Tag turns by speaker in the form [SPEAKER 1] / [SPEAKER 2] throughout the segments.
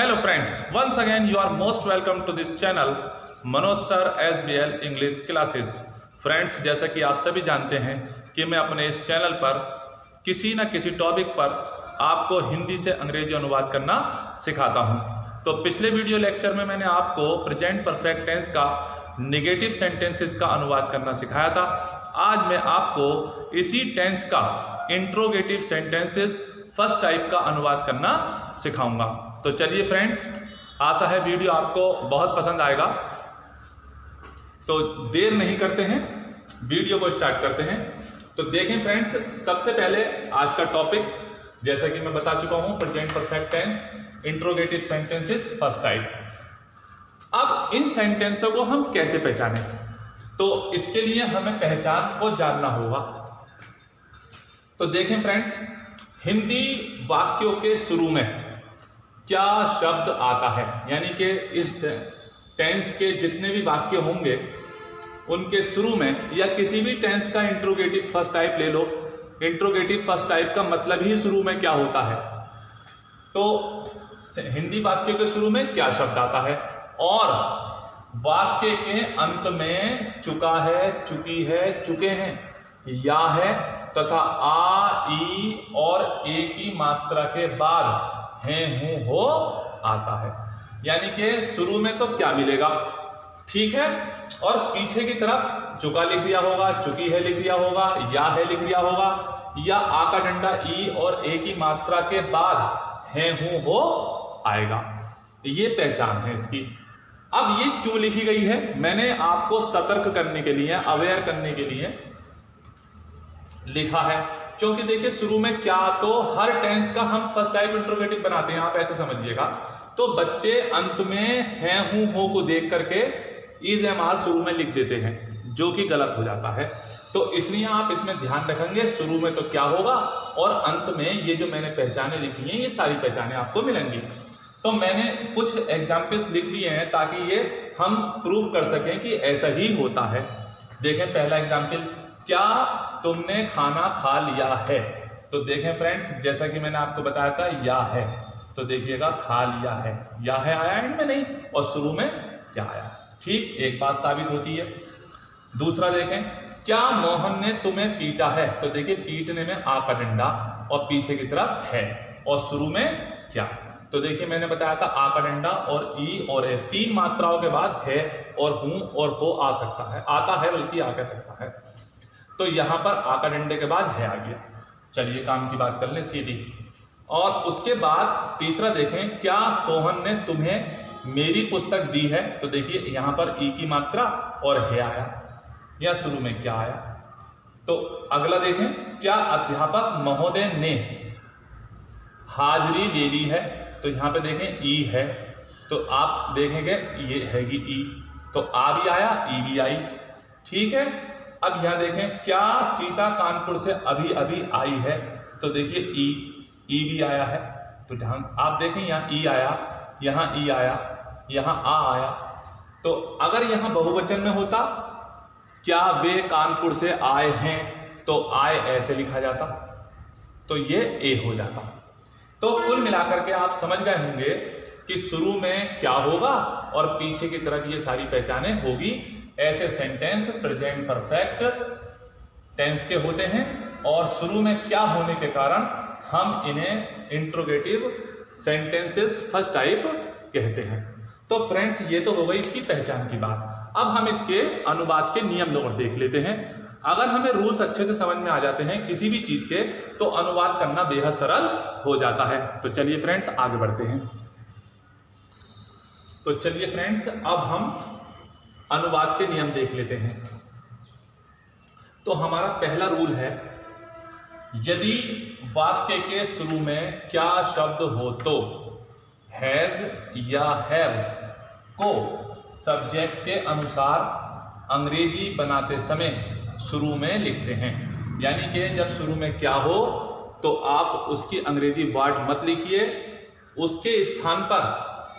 [SPEAKER 1] Hello friends, once again you are most welcome to this channel Manoj sir SBL English classes. Friends, जैसा कि आप सभी जानते हैं कि मैं अपने इस चैनल पर किसी न किसी टॉपिक पर आपको हिंदी से अंग्रेजी अनुवाद करना सिखाता हूं। तो पिछले वीडियो लेक्चर में मैंने आपको प्रेजेंट परफेक्ट टेंस का नेगेटिव सेंटेंसेस का अनुवाद करना सिखाया था। आज मैं आपको इसी टेंस का इंट्रोगेटिव सेंटेंसेस फर्स्ट टाइप का अनुवाद करना सिखाऊंगा। तो चलिए फ्रेंड्स, आशा है वीडियो आपको बहुत पसंद आएगा। तो देर नहीं करते हैं, वीडियो को स्टार्ट करते हैं। तो देखें फ्रेंड्स, सबसे पहले आज का टॉपिक जैसा कि मैं बता चुका हूं, present perfect tense interrogative sentences first type. अब इन सेंटेंसों को हम कैसे पहचानें, तो इसके लिए हमें पहचान को जानना होगा। तो देखें फ्रेंड्स, हिंदी वाक्यों के शुरू में क्या शब्द आता है, यानी कि इस टेंस के जितने भी वाक्य होंगे उनके शुरू में, या किसी भी टेंस का इंट्रोगेटिव फर्स्ट टाइप ले लो। इंट्रोगेटिव फर्स्ट टाइप का मतलब ही शुरू में क्या होता है। तो हिंदी वाक्यों के शुरू में क्या शब्द आता है, और वाक्य के अंत में चुका है, चुकी है, चुके हैं, या है तथा आ, ई और ए की मात्रा के बाद है, हूं, हो आता है। यानी कि शुरू में तो क्या मिलेगा, ठीक है, और पीछे की तरफ चुका लिख दिया होगा, चुकी है लिख दिया होगा, या है लिख दिया होगा, या आ का डंडा ई और ए की मात्रा के बाद है, हूं, हो आएगा। ये पहचान है इसकी। अब ये क्यों लिखी गई है, मैंने आपको सतर्क करने के लिए, अवेयर करने के लिए लिखा है। क्योंकि देखिए, शुरू में क्या, तो हर टेंस का हम फर्स्ट टाइप इंट्रोगेटिव बनाते हैं, आप ऐसे समझिएगा। तो बच्चे अंत में है, हूं, हो को देख करके इज एम आर शुरू में लिख देते हैं, जो कि गलत हो जाता है। तो इसलिए आप इसमें ध्यान रखेंगे, शुरू में तो क्या होगा और अंत में ये जो मैंने पहचाने लिखी हैं, ये सारी पहचाने आपको मिलेंगी। तो मैंने कुछ एग्जाम्पल्स लिख लिए हैं ताकि ये हम प्रूव कर सकें कि ऐसा ही होता है। देखें पहला एग्जाम्पल, क्या तुमने खाना खा लिया है। तो देखें फ्रेंड्स, जैसा कि मैंने आपको बताया था, या है, तो देखिएगा खा लिया है, या है आया एंड में नहीं, और शुरू में क्या आया। ठीक, एक बात साबित होती है। दूसरा देखें, क्या मोहन ने तुम्हें पीटा है। तो देखिए, पीटने में आ का डंडा और पीछे की तरफ है, और शुरू में क्या। तो देखिए, मैंने बताया था आ का डंडा और ई और ए, तीन मात्राओं के बाद है और हूं और हो आ सकता है, आता है बल्कि आ कह सकता है। तो यहां पर आ का डंडे के बाद है आ गया। चलिए काम की बात कर लें सीधी। और उसके बाद तीसरा देखें, क्या सोहन ने तुम्हें मेरी पुस्तक दी है। तो देखिए, यहां पर ई की मात्रा और है आया, या शुरू में क्या आया। तो अगला देखें, क्या अध्यापक महोदय ने हाजिरी ले ली है। तो यहां पे देखें ई है, तो आप देखेंगे ये हैगी ई, तो आ भी आया, ई भी आई, ठीक है। अब यहां देखें, क्या सीता कानपुर से अभी अभी आई है। तो देखिए ई भी आया है, तो ध्यान आप देखें, यहाँ ई आया, यहाँ ई आया, यहाँ आ आया। तो अगर यहाँ बहुवचन में होता, क्या वे कानपुर से आए हैं, तो आए ऐसे लिखा जाता, तो ये ए हो जाता। तो कुल मिलाकर के आप समझ गए होंगे कि शुरू में क्या होगा और पीछे की तरफ ये सारी पहचाने होगी। ऐसे सेंटेंस प्रेजेंट परफेक्ट टेंस के होते हैं, और शुरू में क्या होने के कारण हम इन्हें इंट्रोगेटिव सेंटेंसेस फर्स्ट टाइप कहते हैं। तो फ्रेंड्स, ये तो हो गई इसकी पहचान की बात। अब हम इसके अनुवाद के नियम और देख लेते हैं। अगर हमें रूल्स अच्छे से समझ में आ जाते हैं किसी भी चीज के, तो अनुवाद करना बेहद सरल हो जाता है। तो चलिए फ्रेंड्स, आगे बढ़ते हैं। तो चलिए फ्रेंड्स, अब हम अनुवाद के नियम देख लेते हैं। तो हमारा पहला रूल है, यदि वाक्य के शुरू में क्या शब्द हो तो हैज या हैव को सब्जेक्ट के अनुसार अंग्रेजी बनाते समय शुरू में लिखते हैं। यानी कि जब शुरू में क्या हो तो आप उसकी अंग्रेजी वर्ड मत लिखिए, उसके स्थान पर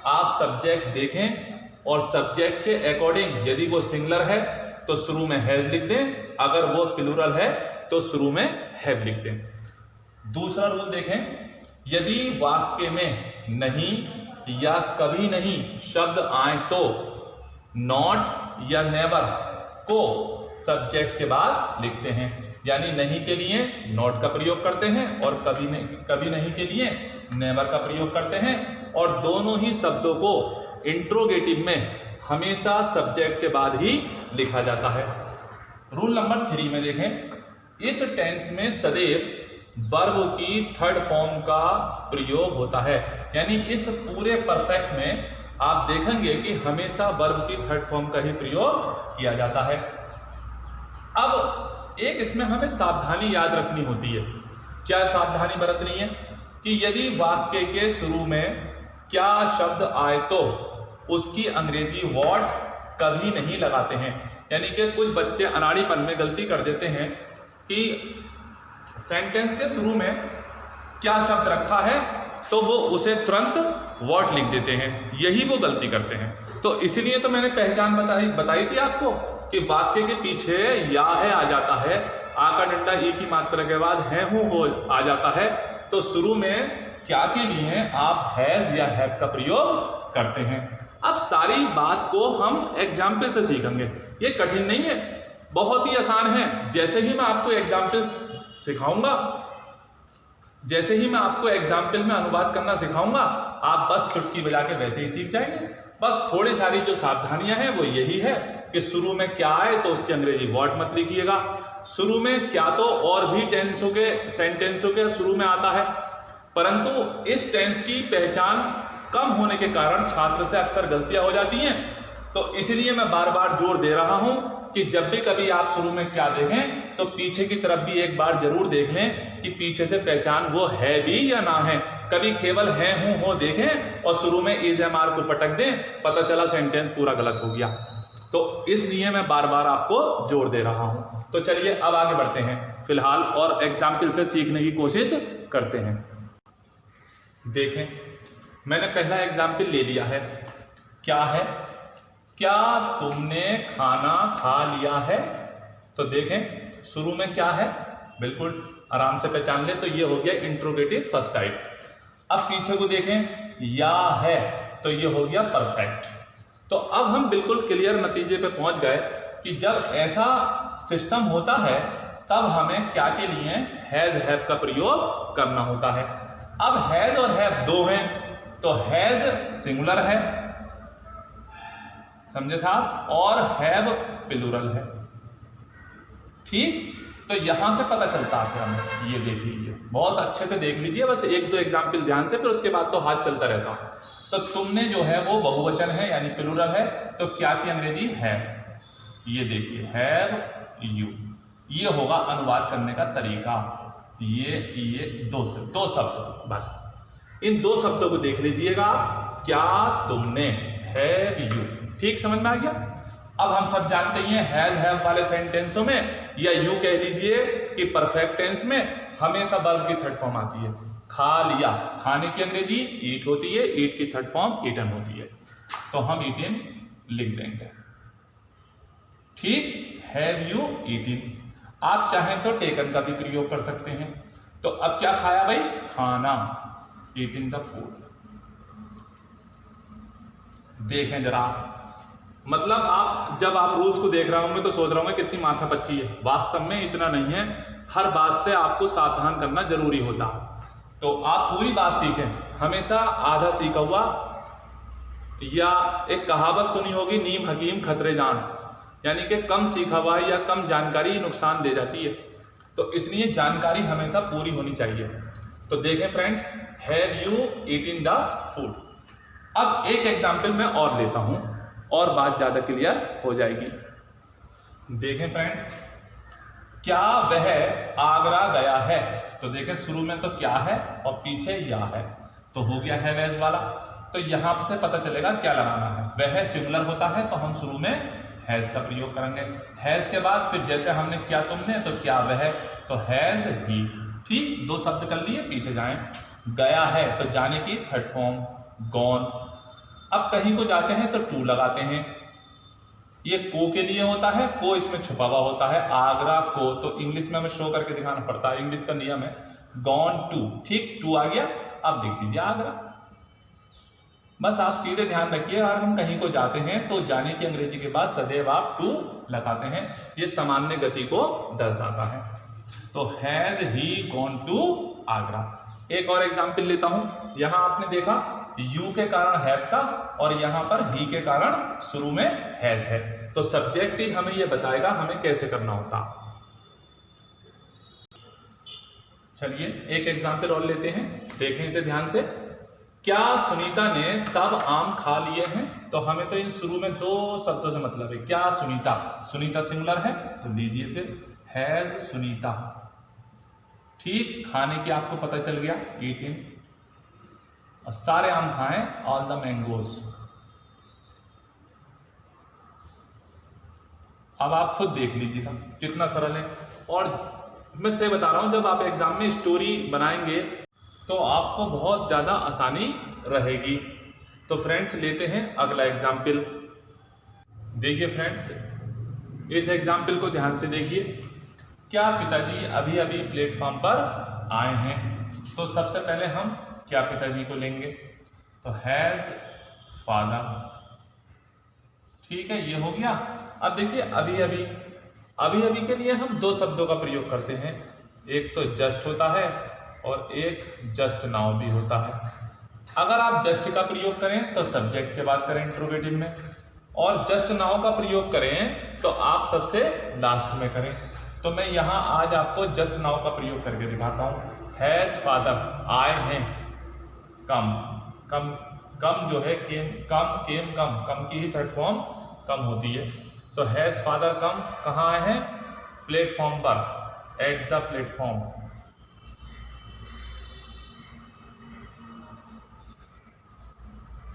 [SPEAKER 1] आप सब्जेक्ट देखें और सब्जेक्ट के अकॉर्डिंग यदि वो सिंगुलर है तो शुरू में हैज लिख दें, अगर वो प्लूरल है तो शुरू में हैव लिख दें। दूसरा रूल देखें, यदि वाक्य में नहीं या कभी नहीं शब्द आए तो नॉट या नेवर को सब्जेक्ट के बाद लिखते हैं, यानी नहीं के लिए नॉट का प्रयोग करते हैं और कभी नहीं के लिए नेवर का प्रयोग करते हैं, और दोनों ही शब्दों को इंट्रोगेटिव में हमेशा सब्जेक्ट के बाद ही लिखा जाता है। रूल नंबर 3 में देखें, इस टेंस में सदैव वर्ब की थर्ड फॉर्म का प्रयोग होता है, यानी इस पूरे परफेक्ट में आप देखेंगे कि हमेशा वर्ब की थर्ड फॉर्म का ही प्रयोग किया जाता है। अब एक इसमें हमें सावधानी याद रखनी होती है। क्या सावधानी बरतनी है कि यदि वाक्य के शुरू में क्या शब्द आए तो उसकी अंग्रेजी व्हाट कभी नहीं लगाते हैं, यानी कि कुछ बच्चे अनाड़ीपन में गलती कर देते हैं कि सेंटेंस के शुरू में क्या शब्द रखा है तो वो उसे तुरंत व्हाट लिख देते हैं, यही वो गलती करते हैं। तो इसलिए तो मैंने पहचान बताई थी आपको कि वाक्य के पीछे या है आ जाता है, आ का डंडा ई की मात्रा के बाद है हूं हो आ जाता है, तो शुरू में क्या के लिए आप हैज या हैव का प्रयोग करते हैं। अब सारी बात को हम एग्जाम्पल से सीखेंगे, ये कठिन नहीं है, बहुत ही आसान है। जैसे ही मैं आपको एग्जाम्पल सिखाऊंगा, जैसे ही मैं आपको एग्जाम्पल में अनुवाद करना सिखाऊंगा, आप बस चुटकी बजा के वैसे ही सीख जाएंगे। बस थोड़ी सारी जो सावधानियां हैं वो यही है कि शुरू में क्या आए तो उसकी अंग्रेजी व्हाट मत लिखिएगा। शुरू में क्या तो और भी टेंसों के सेंटेंसों के शुरू में आता है, परंतु इस टेंस की पहचान कम होने के कारण छात्र से अक्सर गलतियां हो जाती हैं। तो इसलिए मैं बार बार जोर दे रहा हूं कि जब भी कभी आप शुरू में क्या देखें तो पीछे की तरफ भी एक बार जरूर देख लें कि पीछे से पहचान वो है भी या ना है। कभी केवल है हूं हो देखें और शुरू में इज एम आर को पटक दें, पता चला सेंटेंस पूरा गलत हो गया। तो इसलिए मैं बार बार आपको जोर दे रहा हूं। तो चलिए अब आगे बढ़ते हैं फिलहाल और एग्जाम्पल से सीखने की कोशिश करते हैं। देखें, मैंने पहला एग्जाम्पल ले लिया है। क्या है? क्या तुमने खाना खा लिया है? तो देखें शुरू में क्या है, बिल्कुल आराम से पहचान ले, तो ये हो गया इंट्रोगेटिव फर्स्ट टाइप। अब पीछे को देखें, या है, तो ये हो गया परफेक्ट। तो अब हम बिल्कुल क्लियर नतीजे पे पहुंच गए कि जब ऐसा सिस्टम होता है तब हमें क्या के लिए हैज हैव का प्रयोग करना होता है। अब हैज और हैव दो हैं, तो हैज सिंगुलर है, समझे साहब, और हैव प्लूरल है। ठीक, तो यहां से पता चलता है फिर हमें, ये देख लीजिए, बहुत अच्छे से देख लीजिए, बस एक दो एग्जाम्पल ध्यान से, फिर उसके बाद तो हाथ चलता रहता। तो तुमने जो है वो बहुवचन है यानी प्लूरल है, तो क्या की अंग्रेजी है, ये देखिए हैव यू। ये होगा अनुवाद करने का तरीका। ये दो शब्द, बस इन दो शब्दों को देख लीजिएगा, क्या तुमने, हैव यू। ठीक, समझ में आ गया। अब हम सब जानते हैं हैज हैव वाले सेंटेंसों में, या यूं कह लीजिए कि परफेक्ट टेंस में हमेशा वर्ब की थर्ड फॉर्म आती है। खा लिया, खाने की अंग्रेजी ईट होती है, ईट की थर्ड फॉर्म ईटन होती है, तो हम ईटिन लिख देंगे। ठीक, हैव यू ईटिन। आप चाहें तो टेकन का भी प्रयोग कर सकते हैं। तो अब क्या खाया भाई, खाना, ईटिंग द फूड। देखें जरा, मतलब आप जब आप रूल्स को देख रहे होंगे तो सोच रहे होंगे कितनी माथापच्ची है, वास्तव में इतना नहीं है। हर बात से आपको सावधान करना जरूरी होता। तो आप पूरी बात सीखें, हमेशा आधा सीखा हुआ, या एक कहावत सुनी होगी, नीम हकीम खतरे जान, यानी कि कम सीखा हुआ या कम जानकारी नुकसान दे जाती है। तो इसलिए जानकारी हमेशा पूरी होनी चाहिए। तो देखें friends, have you eaten the food. अब एक एग्जाम्पल मैं और लेता हूं और बात ज्यादा क्लियर हो जाएगी। देखें फ्रेंड्स, क्या वह आगरा गया है? तो देखें शुरू में तो क्या है और पीछे या है, तो हो गया है वैज वाला। तो यहां से पता चलेगा क्या लगाना है। वह सिंगुलर होता है तो हम शुरू में हैज का प्रयोग करेंगे। हैज के बाद फिर जैसे हमने क्या तुमने, तो क्या वह, तो हैज ही। ठीक, दो शब्द कर लिए, पीछे जाएं। गया है तो जाने की थर्ड फॉर्म गॉन। अब कहीं को जाते हैं तो टू लगाते हैं, ये को के लिए होता है, को इसमें छुपा हुआ होता है, आगरा को, तो इंग्लिश में हमें शो करके दिखाना पड़ता है, इंग्लिश का नियम है। गॉन टू, ठीक, टू आ गया। अब देख दीजिए आगरा, बस आप सीधे ध्यान रखिए, अगर हम कहीं को जाते हैं तो जाने की अंग्रेजी के बाद सदैव आप टू लगाते हैं, ये सामान्य गति को दर्शाता है। तो has he gone to Agra. एक और एग्जाम्पल लेता हूं, यहां आपने देखा यू के कारण हैव था और यहां पर ही के कारण शुरू में हैज है, तो सब्जेक्ट ही हमें यह बताएगा हमें कैसे करना होता। चलिए एक एग्जाम्पल और लेते हैं, देखें इसे ध्यान से। क्या सुनीता ने सब आम खा लिए हैं? तो हमें तो इन शुरू में दो शब्दों से मतलब है। क्या सुनीता, सुनीता सिंगुलर है तो लीजिए फिर हैज सुनीता। ठीक, खाने की आपको पता चल गया, ईटिंग, और सारे आम खाएं, ऑल द मैंगोज। अब आप खुद देख लीजिएगा कितना सरल है। और मैं से बता रहा हूं, जब आप एग्जाम में स्टोरी बनाएंगे तो आपको बहुत ज़्यादा आसानी रहेगी। तो फ्रेंड्स लेते हैं अगला एग्जाम्पल। देखिए फ्रेंड्स, इस एग्जाम्पल को ध्यान से देखिए। क्या पिताजी अभी अभी प्लेटफॉर्म पर आए हैं? तो सबसे पहले हम क्या पिताजी को लेंगे, तो हैज फादर। ठीक है, ये हो गया। अब देखिए अभी अभी, अभी अभी के लिए हम दो शब्दों का प्रयोग करते हैं, एक तो जस्ट होता है और एक जस्ट नाउ भी होता है। अगर आप जस्ट का प्रयोग करें तो सब्जेक्ट के बाद करें इंट्रोगेटिव में, और जस्ट नाउ का प्रयोग करें तो आप सबसे लास्ट में करें। तो मैं यहां आज आपको जस्ट नाउ का प्रयोग करके दिखाता हूं। हैज फादर, आए हैं, कम, कम, कम जो है केम, कम, केम, कम, कम की ही थर्ड फॉर्म कम होती है। तो हैज फादर कम, कहाँ आए हैं? प्लेटफॉर्म पर, एट द प्लेटफॉर्म।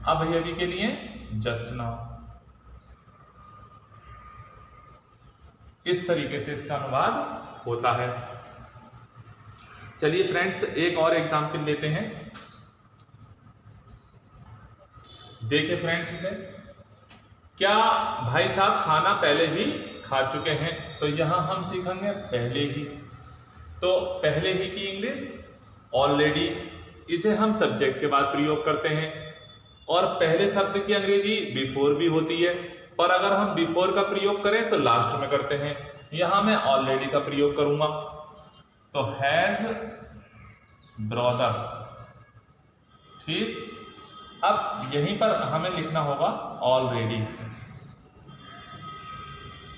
[SPEAKER 1] अब अभी के लिए जस्ट नाउ। इस तरीके से इसका अनुवाद होता है। चलिए फ्रेंड्स एक और एग्जाम्पल लेते हैं। देखिए फ्रेंड्स इसे, क्या भाई साहब खाना पहले ही खा चुके हैं? तो यहां हम सीखेंगे पहले ही। तो पहले ही की इंग्लिश ऑलरेडी, इसे हम सब्जेक्ट के बाद प्रयोग करते हैं। और पहले शब्द की अंग्रेजी बिफोर भी होती है, पर अगर हम बिफोर का प्रयोग करें तो लास्ट में करते हैं। यहां मैं ऑलरेडी का प्रयोग करूंगा, तो हैज ब्रदर। ठीक, अब यहीं पर हमें लिखना होगा ऑलरेडी।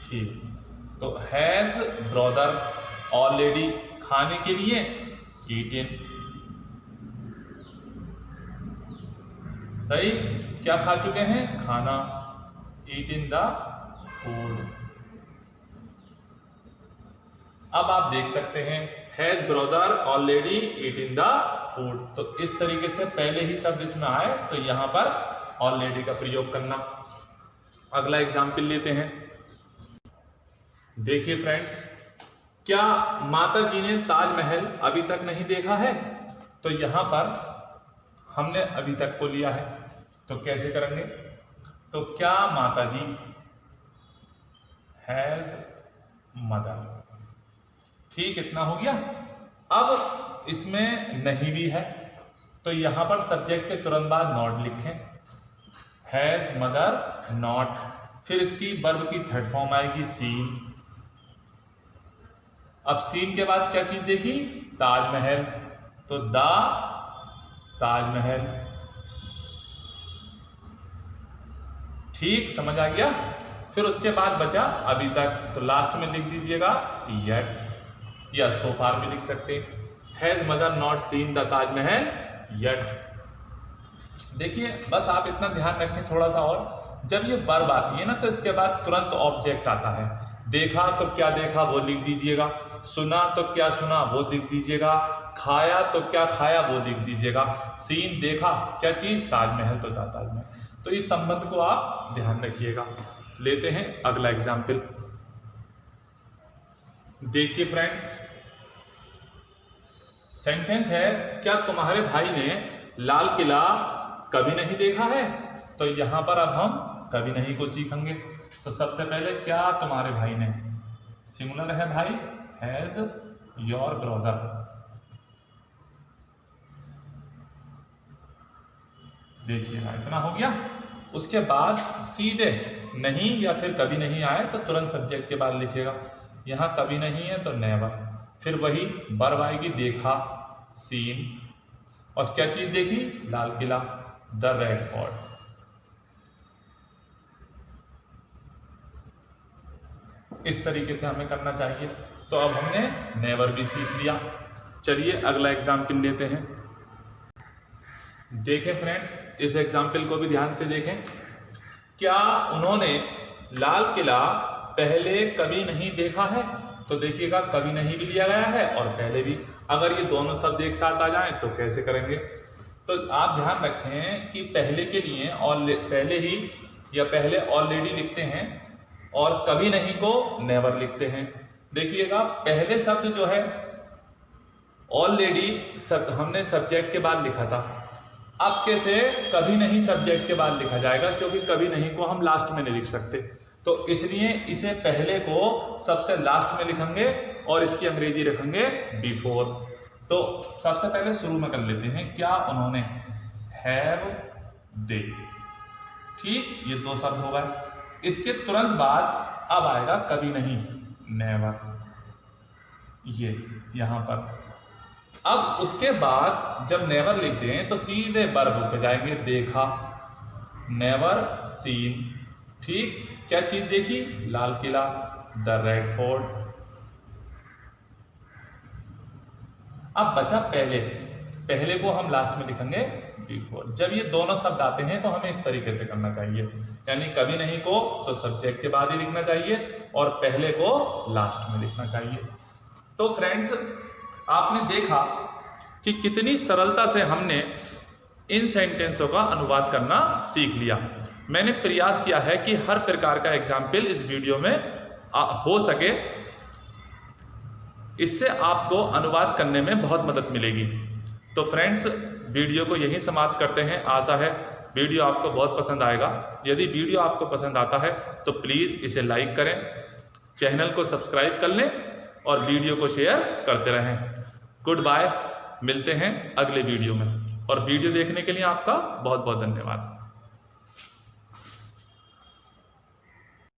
[SPEAKER 1] ठीक, तो हैज ब्रदर ऑलरेडी, खाने के लिए ईटिन। सही, क्या खा चुके हैं? खाना, ईट इन द फूड। अब आप देख सकते हैं has brother already eat in the food. तो इस तरीके से पहले ही शब्द इसमें आए तो यहां पर ऑलरेडी का प्रयोग करना। अगला एग्जाम्पल लेते हैं। देखिए फ्रेंड्स, क्या माता जी ने ताजमहल अभी तक नहीं देखा है? तो यहां पर हमने अभी तक को लिया है, तो कैसे करेंगे? तो क्या माता जी, हैज मदर। ठीक, इतना हो गया। अब इसमें नहीं भी है, तो यहां पर सब्जेक्ट के तुरंत बाद नॉट लिखें, हैज मदर नॉट। फिर इसकी वर्ब की थर्ड फॉर्म आएगी सीन। अब सीन के बाद क्या चीज देखी? ताजमहल, तो द ताजमहल। ठीक, समझ आ गया। फिर उसके बाद बचा अभी तक, तो लास्ट में लिख दीजिएगा येट, या सो फार भी लिख सकते हैं। Has mother not seen the Taj Mahal yet. देखिए बस आप इतना ध्यान रखें थोड़ा सा और, जब ये वर्ब आती है ना तो इसके बाद तुरंत ऑब्जेक्ट आता है। देखा तो क्या देखा वो लिख दीजिएगा, सुना तो क्या सुना वो लिख दीजिएगा, खाया तो क्या खाया वो लिख दीजिएगा। सीन देखा, क्या चीज? ताजमहल, तो ताजमहल। तो इस संबंध को आप ध्यान रखिएगा। लेते हैं अगला एग्जाम्पल। देखिए फ्रेंड्स, सेंटेंस है, क्या तुम्हारे भाई ने लाल किला कभी नहीं देखा है? तो यहां पर अब हम कभी नहीं को सीखेंगे। तो सबसे पहले क्या तुम्हारे भाई ने, सिंगुलर है भाई, हैज योर ब्रदर। देखिएगा इतना हो गया। उसके बाद सीधे नहीं या फिर कभी नहीं आए तो तुरंत सब्जेक्ट के बाद लिखिएगा। यहाँ कभी नहीं है तो नेवर, फिर वही वर्ब आएगी देखा, सीन, और क्या चीज देखी, Lal Qila, the red fort. इस तरीके से हमें करना चाहिए। तो अब हमने नेवर भी सीख लिया। चलिए अगला एग्जाम्पल लेते हैं। देखें फ्रेंड्स, इस एग्जाम्पल को भी ध्यान से देखें। क्या उन्होंने लाल किला पहले कभी नहीं देखा है? तो देखिएगा कभी नहीं भी लिया गया है और पहले भी। अगर ये दोनों शब्द एक साथ आ जाएं तो कैसे करेंगे? तो आप ध्यान रखें कि पहले के लिए पहले ही या पहले ऑलरेडी लिखते हैं और कभी नहीं को नेवर लिखते हैं। देखिएगा पहले शब्द जो है ऑलरेडी हमने सब्जेक्ट के बाद लिखा था, अब कैसे कभी नहीं सब्जेक्ट के बाद लिखा जाएगा, क्योंकि कभी नहीं को हम लास्ट में नहीं लिख सकते। तो इसलिए इसे पहले को सबसे लास्ट में लिखेंगे और इसकी अंग्रेजी रखेंगे बिफोर। तो सबसे पहले शुरू में कर लेते हैं। क्या उन्होंने, हैव दे, ठीक, ये दो शब्द हो गए। इसके तुरंत बाद अब आएगा कभी नहीं, नेवर, ये यहां पर। अब उसके बाद जब नेवर लिखते हैं तो सीधे वर्ब पे जाएंगे, देखा, नेवर सीन, ठीक, क्या चीज देखी, Lal Qila, the red fort. अब बचा पहले, पहले को हम लास्ट में लिखेंगे बिफोर। जब ये दोनों शब्द आते हैं तो हमें इस तरीके से करना चाहिए, यानी कभी नहीं को तो सब्जेक्ट के बाद ही लिखना चाहिए और पहले को लास्ट में लिखना चाहिए। तो फ्रेंड्स, आपने देखा कि कितनी सरलता से हमने इन सेंटेंसों का अनुवाद करना सीख लिया। मैंने प्रयास किया है कि हर प्रकार का एग्जाम्पल इस वीडियो में हो सके, इससे आपको अनुवाद करने में बहुत मदद मिलेगी। तो फ्रेंड्स, वीडियो को यहीं समाप्त करते हैं। आशा है वीडियो आपको बहुत पसंद आएगा। यदि वीडियो आपको पसंद आता है तो प्लीज़ इसे लाइक करें, चैनल को सब्सक्राइब कर लें और वीडियो को शेयर करते रहें। गुड बाय, मिलते हैं अगले वीडियो में, और वीडियो देखने के लिए आपका बहुत बहुत धन्यवाद।